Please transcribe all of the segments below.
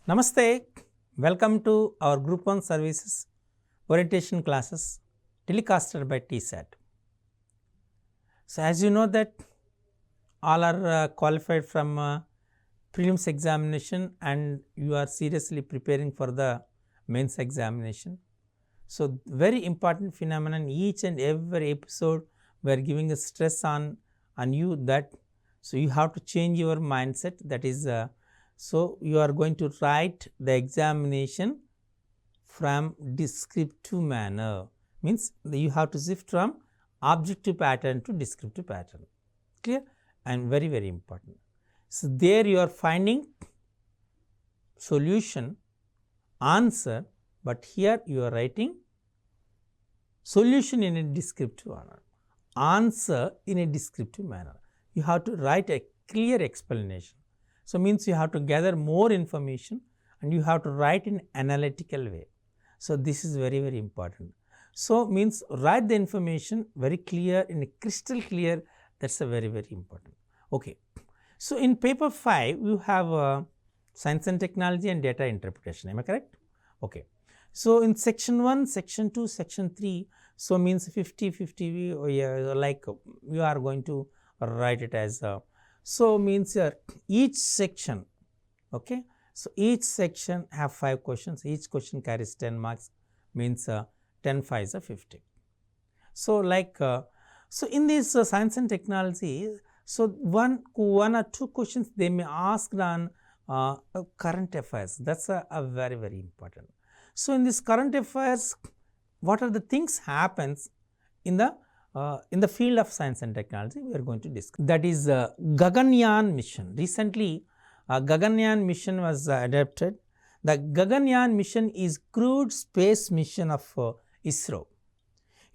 Namaste, welcome to our Group 1 Services orientation classes telecasted by TSAT. So, as you know that all are qualified from prelims examination and you are seriously preparing for the mains examination. So, very important phenomenon, each and every episode we are giving a stress on you that so you have to change your mindset, that is so you are going to write the examination from descriptive manner, means you have to shift from objective pattern to descriptive pattern, clear, and very very important. So, there you are finding solution, answer, but here you are writing solution in a descriptive manner, answer in a descriptive manner. You have to write a clear explanation. So, means you have to gather more information and you have to write in analytical way. So, this is very very important. So, means write the information very clear, in a crystal clear, that is a very very important. Okay. So, in paper 5 you have science and technology and data interpretation, am I correct? Okay. So, in section 1, section 2, section 3, so means 50-50 like you are going to write it as so means each section, okay. So, each section have 5 questions, each question carries 10 marks, means 10 5s are 50. So, like so in this science and technology, so one or two questions they may ask on current affairs, that is a very very important. So, in this current affairs, what are the things happens in the field of science and technology, we are going to discuss. That is Gaganyaan mission. Recently, Gaganyaan mission was adapted. The Gaganyaan mission is crewed space mission of ISRO.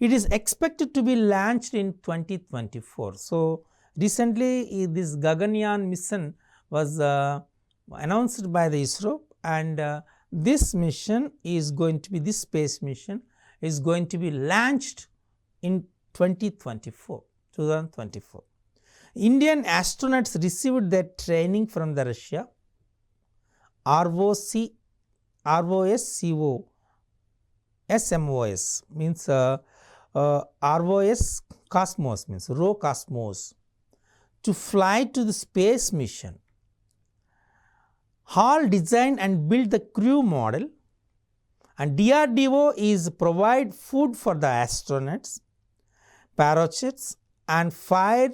It is expected to be launched in 2024. So, recently this Gaganyaan mission was announced by the ISRO, and this mission is going to be, this space mission is going to be launched in 2024. Indian astronauts received their training from the Russia ROSCO SMOS, means ROS Cosmos, means Roscosmos, to fly to the space mission. HAL designed and built the crew model, and DRDO is provide food for the astronauts, parachutes and fire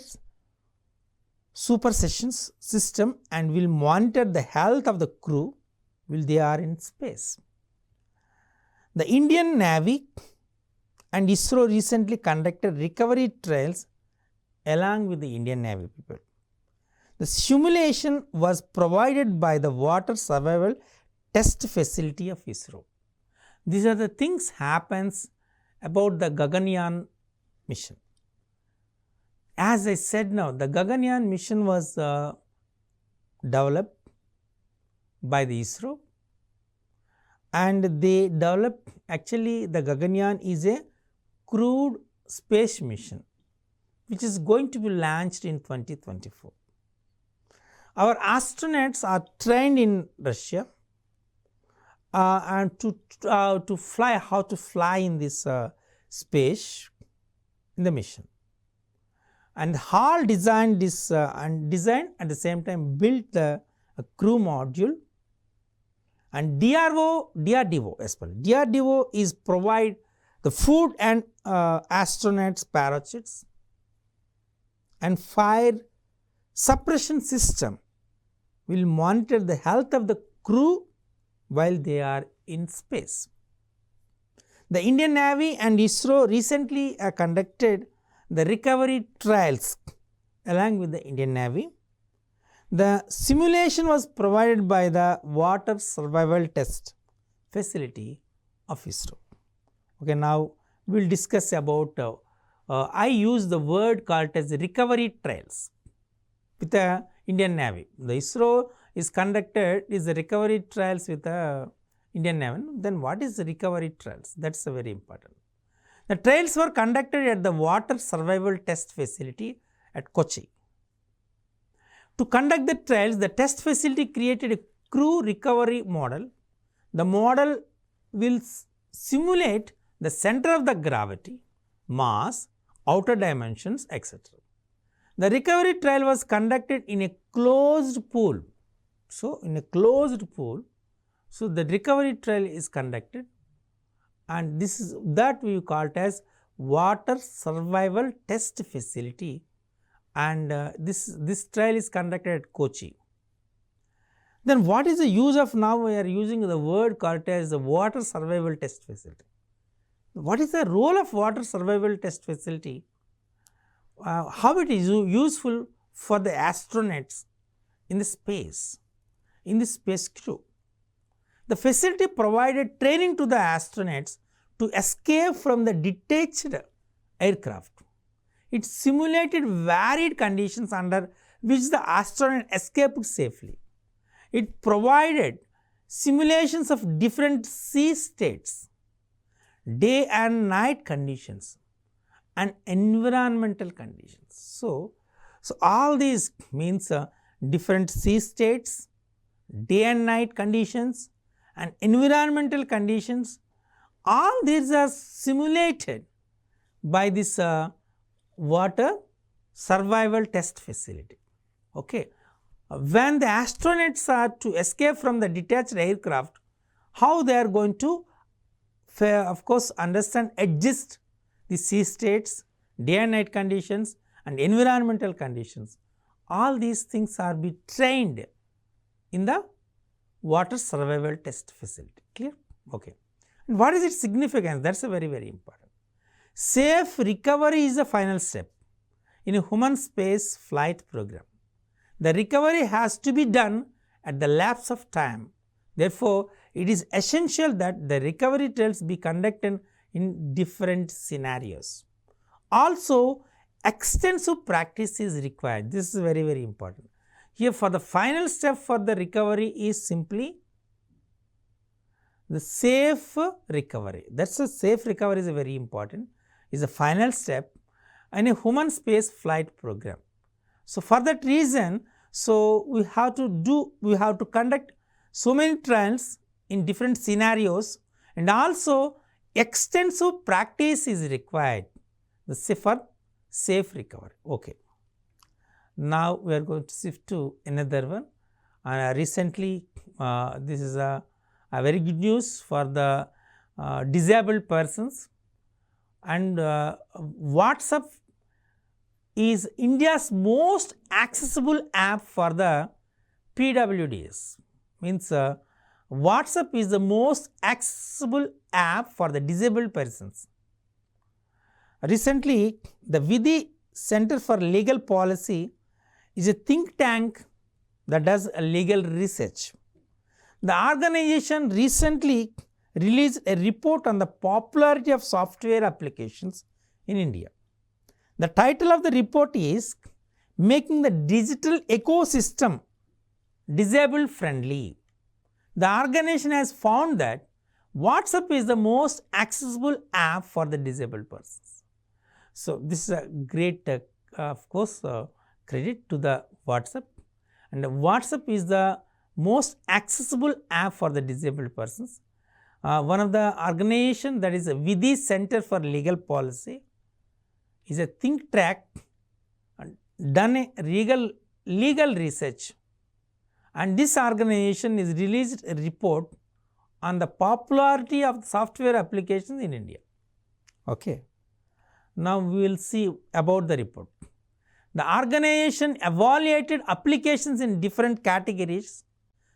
supersession system, and will monitor the health of the crew while they are in space. The Indian Navy and ISRO recently conducted recovery trials along with the Indian Navy people. The simulation was provided by the water survival test facility of ISRO. These are the things happens about the Gaganyaan mission. As I said now, the Gaganyaan mission was developed by the ISRO, and they developed, actually the Gaganyaan is a crewed space mission which is going to be launched in 2024. Our astronauts are trained in Russia and to fly, how to fly in this space in the mission. And HAL designed this and designed at the same time built the crew module, and DRDO as well. DRDO is provide the food and astronauts parachutes and fire suppression system will monitor the health of the crew while they are in space. The Indian Navy and ISRO recently conducted the recovery trials along with the Indian Navy. The simulation was provided by the water survival test facility of ISRO. Okay, now we will discuss about, I use the word called as recovery trials with the Indian Navy. The ISRO is conducted is the recovery trials with the Indian Navy. Then what is the recovery trials? That is very important. The trials were conducted at the water survival test facility at Kochi. To conduct the trials, the test facility created a crew recovery model. The model will simulate the center of the gravity, mass, outer dimensions, etc. The recovery trial was conducted in a closed pool. So, in a closed pool, so the recovery trial is conducted, and this is that we call it as water survival test facility, and this trial is conducted at Kochi. Then what is the use of, now we are using the word called as the water survival test facility. What is the role of water survival test facility? How it is useful for the astronauts in the space, in the space crew. The facility provided training to the astronauts to escape from the detached aircraft. It simulated varied conditions under which the astronaut escaped safely. It provided simulations of different sea states, day and night conditions, and environmental conditions. So all these means different sea states, day and night conditions, and environmental conditions, all these are simulated by this water survival test facility. Okay. When the astronauts are to escape from the detached aircraft, how they are going to, of course, understand, adjust the sea states, day and night conditions, and environmental conditions. All these things are be trained in the water survival test facility. Clear? Okay. And what is its significance? That is a very, very important. Safe recovery is the final step in a human space flight program. The recovery has to be done at the lapse of time. Therefore, it is essential that the recovery trials be conducted in different scenarios. Also, extensive practice is required. This is very, very important. Here, for the final step for the recovery is simply the safe recovery. That is a safe recovery is a very important, is the final step in a human space flight program. So, for that reason, so we have to conduct so many trials in different scenarios, and also extensive practice is required for safe recovery. Okay. Now, we are going to shift to another one. Recently, this is a very good news for the disabled persons, and WhatsApp is India's most accessible app for the PWDs. Means WhatsApp is the most accessible app for the disabled persons. Recently, the Vidhi Center for Legal Policy is a think tank that does legal research. The organization recently released a report on the popularity of software applications in India. The title of the report is Making the Digital Ecosystem Disabled Friendly. The organization has found that WhatsApp is the most accessible app for the disabled persons. So, this is a great of course credit to the WhatsApp, and WhatsApp is the most accessible app for the disabled persons. One of the organization, that is a Vidhi Center for Legal Policy, is a think tank done a legal research, and this organization is released a report on the popularity of software applications in India. Okay. Now, we will see about the report. The organization evaluated applications in different categories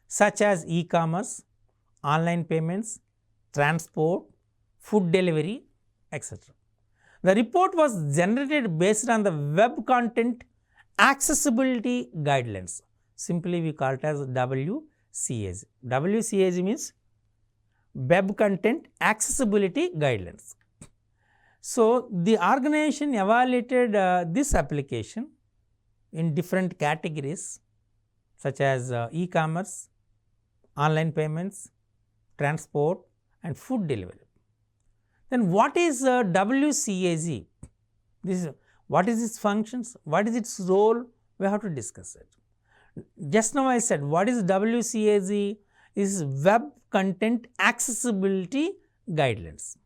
such as e-commerce, online payments, transport, food delivery, etc. The report was generated based on the Web Content Accessibility Guidelines. Simply we call it as WCAG. WCAG means Web Content Accessibility Guidelines. So, the organization evaluated this application in different categories such as e-commerce, online payments, transport, and food delivery. Then what is WCAG? What is its functions? What is its role? We have to discuss it. Just now I said what is WCAG is Web Content Accessibility Guidelines.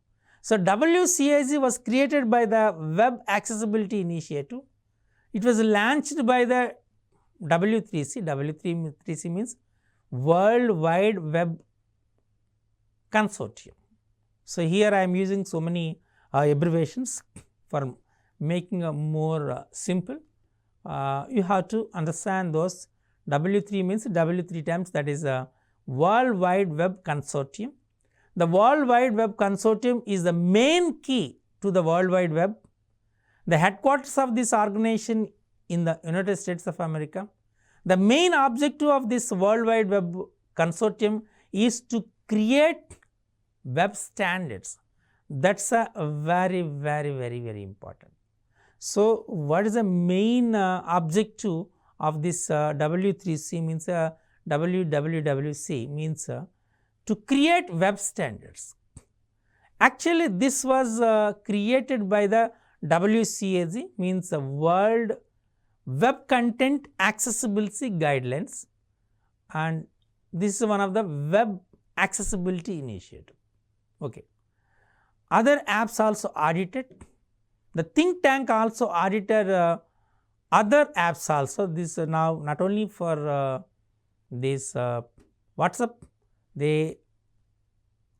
So WCAG was created by the Web Accessibility Initiative. It was launched by the W3C. W3C means World Wide Web Consortium. So here I am using so many abbreviations for making a more simple. You have to understand those. W3 means W3 times, that is a World Wide Web Consortium. The World Wide Web Consortium is the main key to the World Wide Web. The headquarters of this organization in the United States of America. The main objective of this World Wide Web Consortium is to create web standards. That's a very important. So what is the main objective of this W3C means WWWC means to create web standards. Actually this was created by the WCAG means the World Web Content Accessibility Guidelines, and this is one of the Web Accessibility Initiative. Okay. Other apps also audited. The think tank also audited other apps also. This now not only for this WhatsApp, they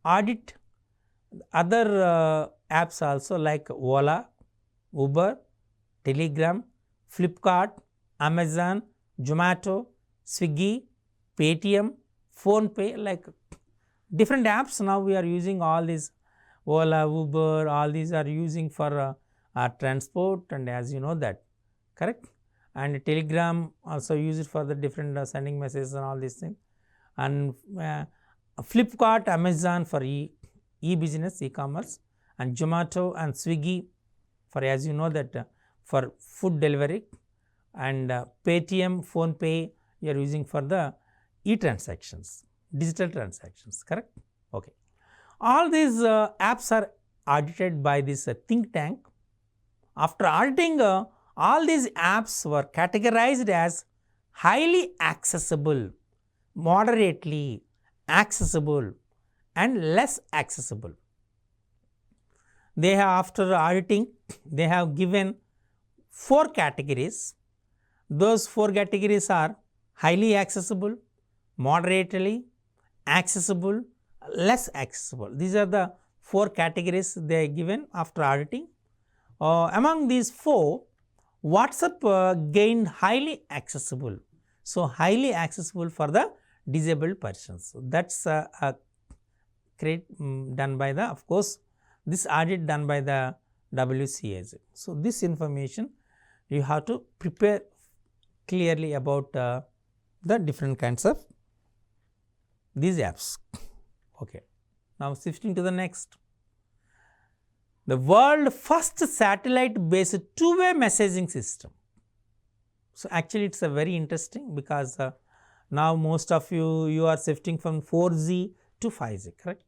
audit other apps also like Ola, Uber, Telegram, Flipkart, Amazon, Zomato, Swiggy, Paytm, PhonePe, like different apps. Now we are using all these Ola, Uber, all these are using for transport, and as you know that, correct. And Telegram also use it for the different sending messages and all these things. And Flipkart, Amazon for e-business, e-commerce, and Zomato and Swiggy for, as you know that, for food delivery, and Paytm, PhonePe you are using for the e-transactions, digital transactions, correct. Okay. All these apps are audited by this think tank. After auditing, all these apps were categorized as highly accessible, moderately accessible, and less accessible. They have, after auditing, they have given 4 categories. Those 4 categories are highly accessible, moderately accessible, less accessible. These are the 4 categories they are given after auditing. Among these 4, WhatsApp gained highly accessible. So highly accessible for the disabled persons. So that's a done by the, of course, this audit done by the WCAG. So this information you have to prepare clearly about the different kinds of these apps. Okay. Now shifting to the next. The world first satellite based two-way messaging system. So actually it's a very interesting, because now most of you are shifting from 4G to 5G, correct.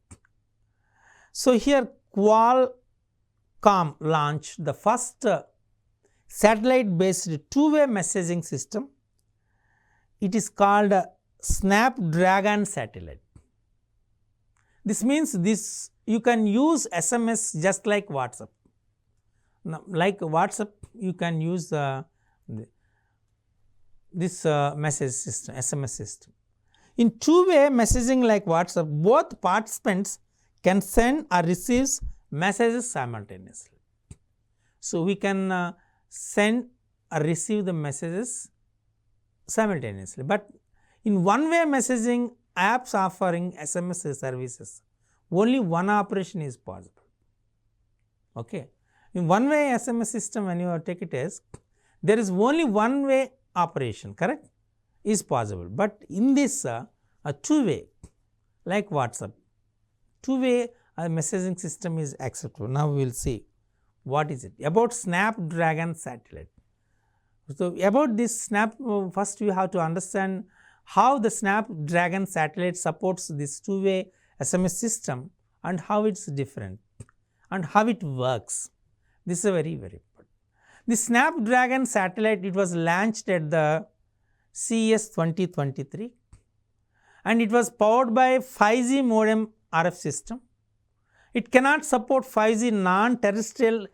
So here Qualcomm launched the first satellite based two-way messaging system. It is called Snapdragon satellite. This means this you can use SMS just like WhatsApp. Now, like WhatsApp, you can use this message system, SMS system. In two-way messaging like WhatsApp, both participants can send or receive messages simultaneously. So we can send or receive the messages simultaneously. But in one-way messaging apps offering SMS services, only one operation is possible. Okay. In one-way SMS system, when you take it as, there is only one-way operation, correct, is possible. But in this a two-way like WhatsApp, two-way messaging system is acceptable. Now we will see what is it about Snapdragon satellite. So about this first you have to understand how the Snapdragon satellite supports this two-way SMS system and how it's different and how it works. This is very important. The Snapdragon satellite, it was launched at the CES 2023, and it was powered by 5G modem RF system. It cannot support 5G non-terrestrial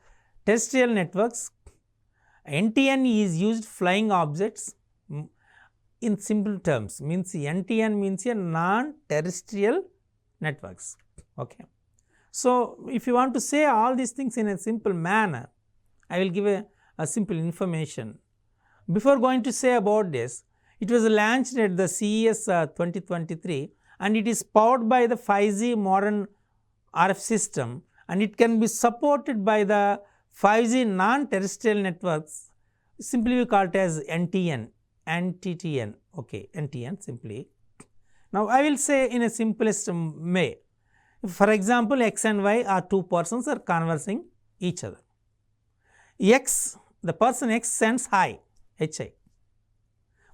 networks. NTN is used flying objects. In simple terms, means NTN means a non-terrestrial networks. Okay. So, if you want to say all these things in a simple manner, I will give a simple information. Before going to say about this, it was launched at the CES 2023 and it is powered by the 5G modern RF system, and it can be supported by the 5G non-terrestrial networks. Simply we call it as NTN, NTTN, okay, NTN simply. Now, I will say in a simplest way. For example, X and Y are two persons are conversing each other. X, the person X sends hi, HI.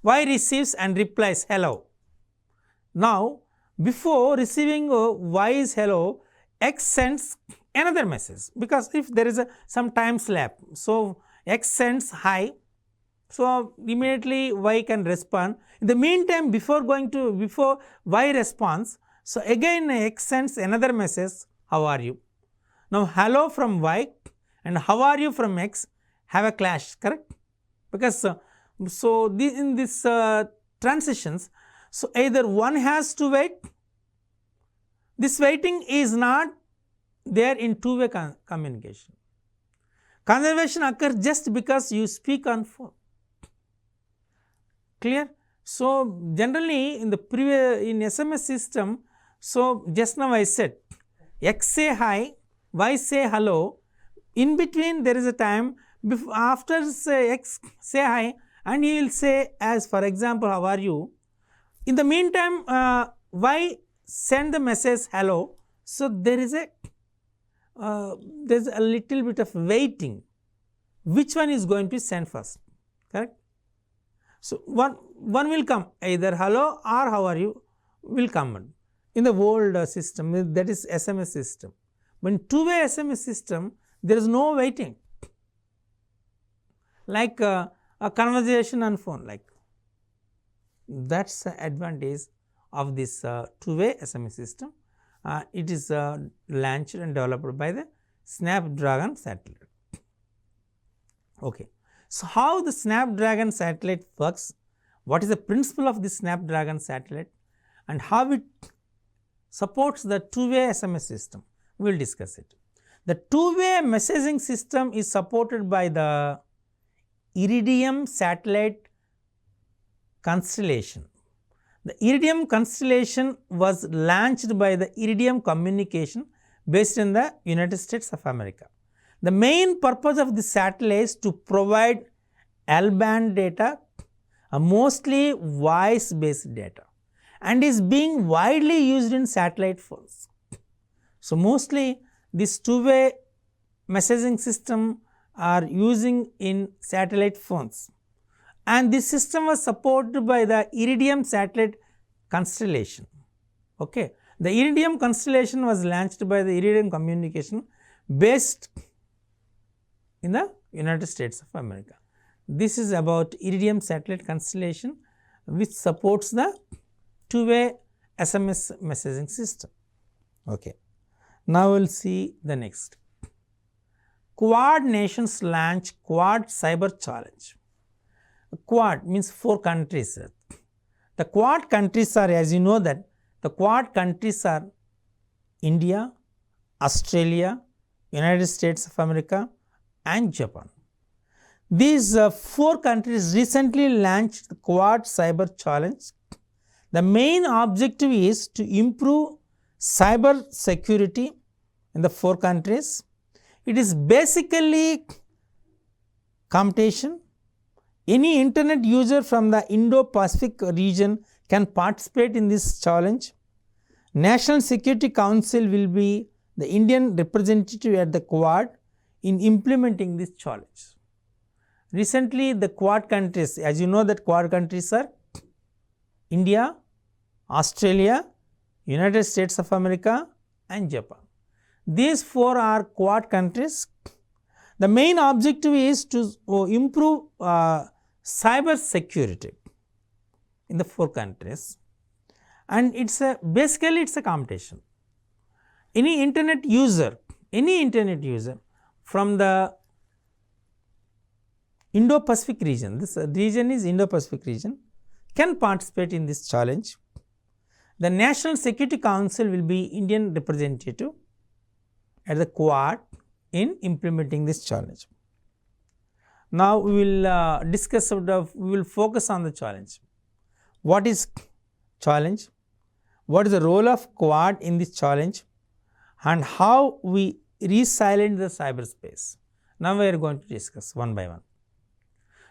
Y receives and replies hello. Now, before receiving Y's hello, X sends another message, because if there is some time slap, so X sends hi, so immediately Y can respond. In the meantime, before Y responds, so again X sends another message, how are you? Now, hello from Y and how are you from X have a clash, correct? Because in this transitions, so either one has to wait. This waiting is not there in two-way communication. Conservation occurs just because you speak on phone. Clear? So, generally in the in SMS system, so just now I said X say hi, Y say hello, in between there is a time after say X say hi and he will say as for example how are you. In the meantime Y send the message hello, so there is a little bit of waiting, which one is going to send first, correct? So, one will come, either hello or how are you will come in the old system, that is SMS system. When two-way SMS system, there is no waiting, like a conversation on phone, like that is the advantage of this two-way SMS system. It is launched and developed by the Snapdragon satellite. Okay. So, how the Snapdragon satellite works, what is the principle of the Snapdragon satellite and how it supports the two-way SMS system, we will discuss it. The two-way messaging system is supported by the Iridium satellite constellation. The Iridium constellation was launched by the Iridium Communication based in the United States of America. The main purpose of the satellite is to provide L-band data, mostly voice based data, and is being widely used in satellite phones. So, mostly this two-way messaging system are using in satellite phones, and this system was supported by the Iridium satellite constellation. Okay. The Iridium constellation was launched by the Iridium Communication based in the United States of America. This is about Iridium satellite constellation, which supports the two-way SMS messaging system. Okay. Now, we will see the next. Quad nations launch Quad Cyber Challenge. Quad means 4 countries. The Quad countries are, as you know, that the Quad countries are India, Australia, United States of America and Japan. These 4 countries recently launched the Quad Cyber Challenge. The main objective is to improve cyber security in the 4 countries. It is basically competition. Any internet user from the Indo-Pacific region can participate in this challenge. National Security Council will be the Indian representative at the Quad in implementing this challenge. Recently, the Quad countries, as you know that Quad countries are India, Australia, United States of America and Japan. These 4 are Quad countries. The main objective is to improve cyber security. in the 4 countries, and basically it's a competition. Any internet user from the Indo-Pacific region, this region is Indo-Pacific region, can participate in this challenge. The National Security Council will be Indian representative at the Quad in implementing this challenge. Now we will we will focus on the challenge. What is challenge? What is the role of Quad in this challenge, and how we resilient the cyberspace? Now we are going to discuss one by one.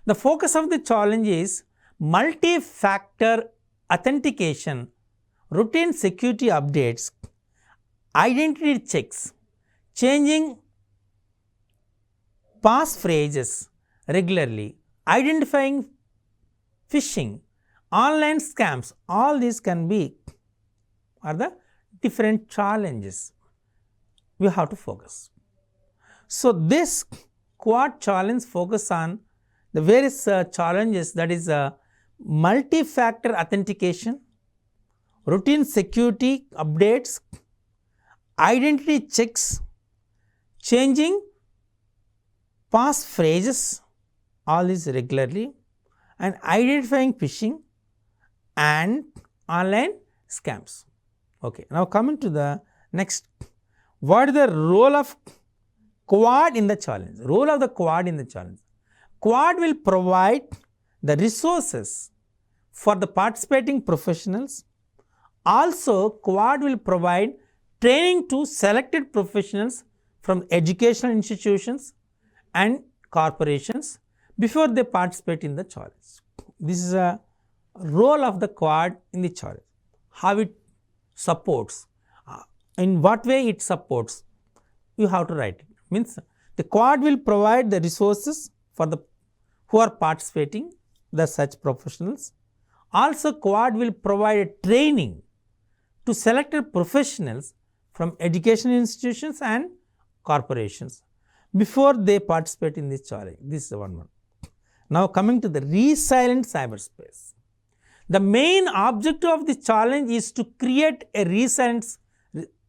The focus of the challenge is multi-factor authentication, routine security updates, identity checks, changing passphrases regularly, identifying phishing, online scams. All these are the different challenges we have to focus. So this Quad challenge focus on the various challenges, that is multi-factor authentication, routine security updates, identity checks, changing passphrases, all these regularly, and identifying phishing and online scams. Okay, now coming to the next, what is the role of Quad in the challenge? Role of the Quad in the challenge. Quad will provide the resources for the participating professionals. Also, Quad will provide training to selected professionals from educational institutions and corporations before they participate in the challenge. This is a role of the Quad in the challenge. How it supports, in what way it supports, you have to write it. Means the Quad will provide the resources for the who are participating, the such professionals. Also, Quad will provide a training to selected professionals from educational institutions and corporations before they participate in this challenge. This is the one. Now coming to the resilient cyberspace. The main objective of this challenge is to create a resilient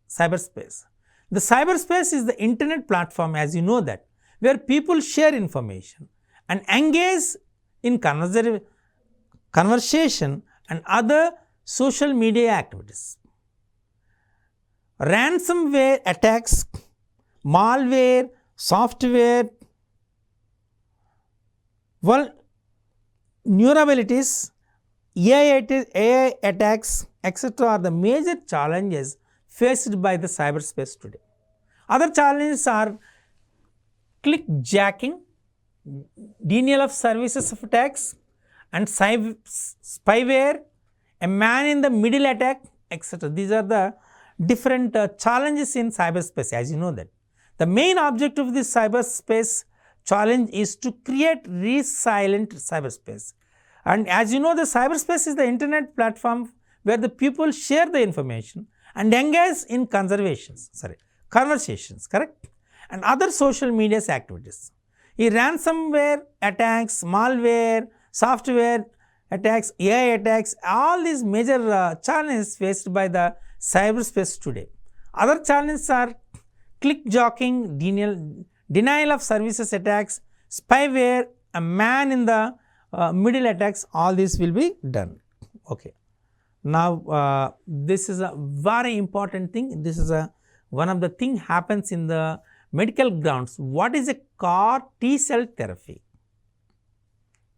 cyberspace. The cyberspace is the internet platform, as you know that, where people share information and engage in conversation and other social media activities. Ransomware attacks, malware, software, vulnerabilities, AI attacks, etc. are the major challenges faced by the cyberspace today. Other challenges are clickjacking, denial of services of attacks, and spyware, a man in the middle attack, etc. These are the different challenges in cyberspace, as you know that. The main objective of this cyberspace challenge is to create resilient cyberspace. And as you know, the cyberspace is the internet platform where the people share the information and engage in conversations, correct? And other social media activities. Ransomware attacks, malware, software attacks, AI attacks, all these major challenges faced by the cyberspace today. Other challenges are clickjacking, denial of services attacks, spyware, a man in the middle attacks, all this will be done. Okay. Now, this is a very important thing. This is one of the thing happens in the medical grounds. What is a CAR T-cell therapy?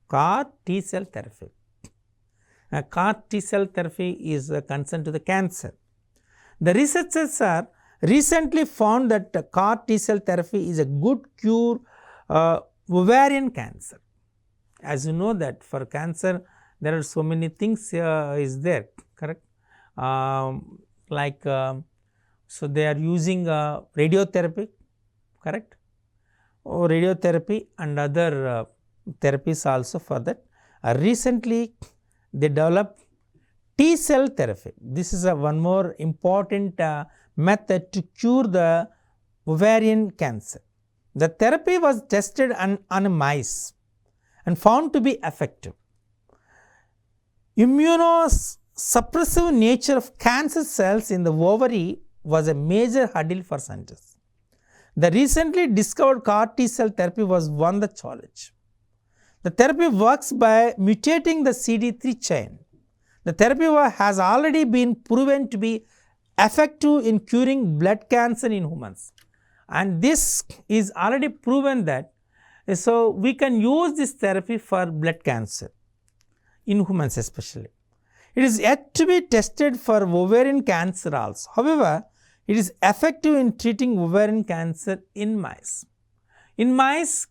CAR T-cell therapy. CAR T-cell therapy is concerned to the cancer. The researchers are recently found that CAR T-cell therapy is a good cure ovarian cancer. As you know that for cancer there are so many things is there, correct? So they are using radiotherapy, correct? Or radiotherapy and other therapies also for that. Recently they developed T-cell therapy. This is one more important method to cure the ovarian cancer. The therapy was tested on mice and found to be effective. Immunosuppressive nature of cancer cells in the ovary was a major hurdle for scientists. The recently discovered CAR T cell therapy was won the challenge. The therapy works by mutating the CD3 chain. The therapy has already been proven to be effective in curing blood cancer in humans, and this is already proven that, so we can use this therapy for blood cancer in humans especially. It is yet to be tested for ovarian cancer also. However, it is effective in treating ovarian cancer in mice. In mice,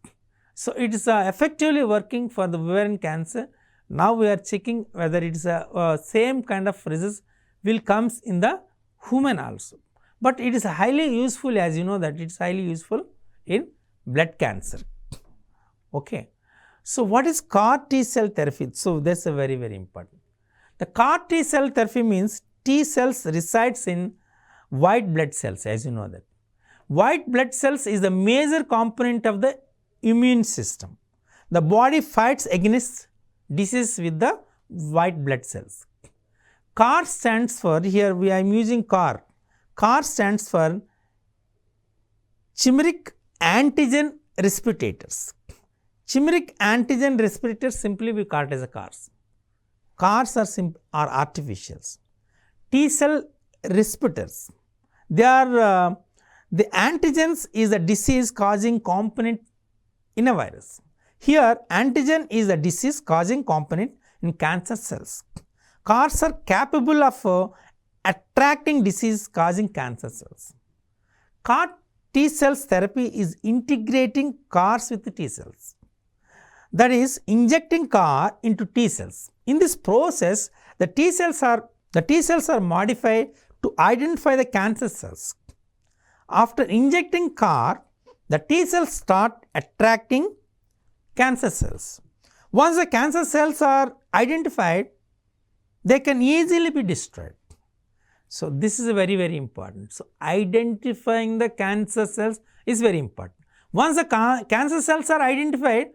so it is effectively working for the ovarian cancer. Now we are checking whether it is a same kind of results will comes in the human also. But it is highly useful, as you know that it is highly useful in blood cancer. Okay. So what is CAR T cell therapy? So that's a very, very important. The CAR T cell therapy means T cells resides in white blood cells, as you know that. White blood cells is the major component of the immune system. The body fights against disease with the white blood cells. CAR stands for, here I am using CAR. CAR stands for chimeric antigen respirators. Chimeric antigen respirators, simply we call it as a CARs. CARs are artificials. T cell respirators, they are the antigens is the disease causing component in a virus. Here antigen is the disease causing component in cancer cells. CARs are capable of attracting disease causing cancer cells. CAR T cells therapy is integrating CARs with the T cells, that is injecting CAR into T cells. In this process, the T cells are modified to identify the cancer cells. After injecting CAR, the T cells start attracting cancer cells. Once the cancer cells are identified, they can easily be destroyed. So this is very, very important. So identifying the cancer cells is very important. Once the cancer cells are identified,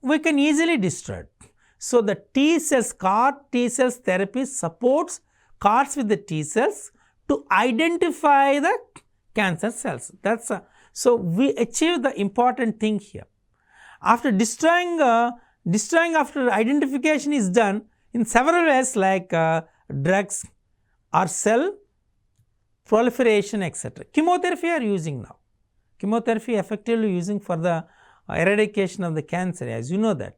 we can easily destroy it. So the T cells, CAR T cells therapy supports CARs with the T cells to identify the cancer cells. That's so we achieve the important thing here. After destroying after identification is done in several ways, like drugs or cell proliferation, etc. Chemotherapy are using now. Chemotherapy effectively using for the eradication of the cancer, as you know that.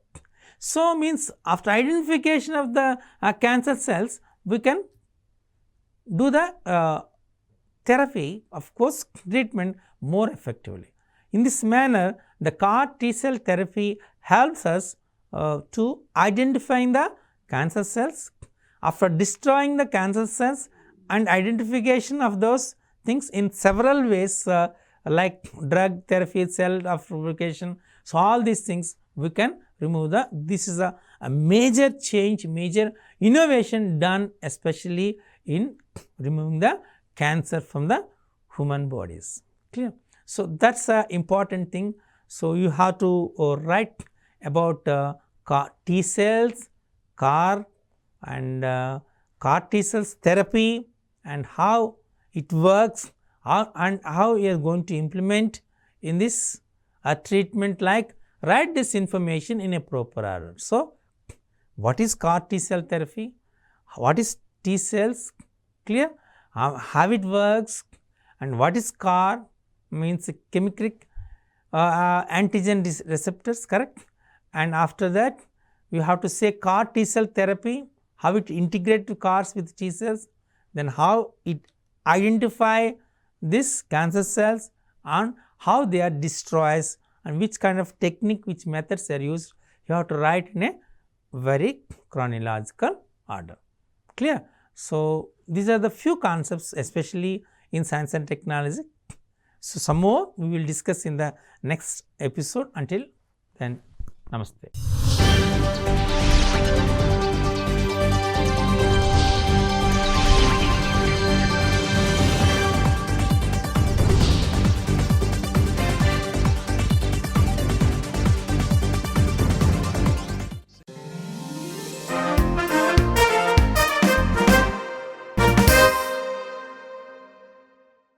So means after identification of the cancer cells, we can do the therapy, of course treatment more effectively. In this manner, the CAR T cell therapy helps us to identifying the cancer cells. After destroying the cancer cells and identification of those things in several ways, like drug therapy, cell amplification. So all these things we can remove this is a major change, major innovation done especially in removing the cancer from the human bodies. Clear? So that's an important thing. So you have to write about CAR T cells, CAR and CAR T cells therapy and how it works, and how you are going to implement in this treatment, like write this information in a proper order. So what is CAR T cell therapy? What is T cells? Clear? How it works, and what is CAR, means chimeric antigen receptors, correct? And after that you have to say CAR T cell therapy, how it integrate to CARs with T cells, then how it identify these cancer cells and how they are destroyed and which kind of technique, which methods are used. You have to write in a very chronological order. Clear? So these are the few concepts, especially in science and technology. So some more we will discuss in the next episode. Until then, namaste.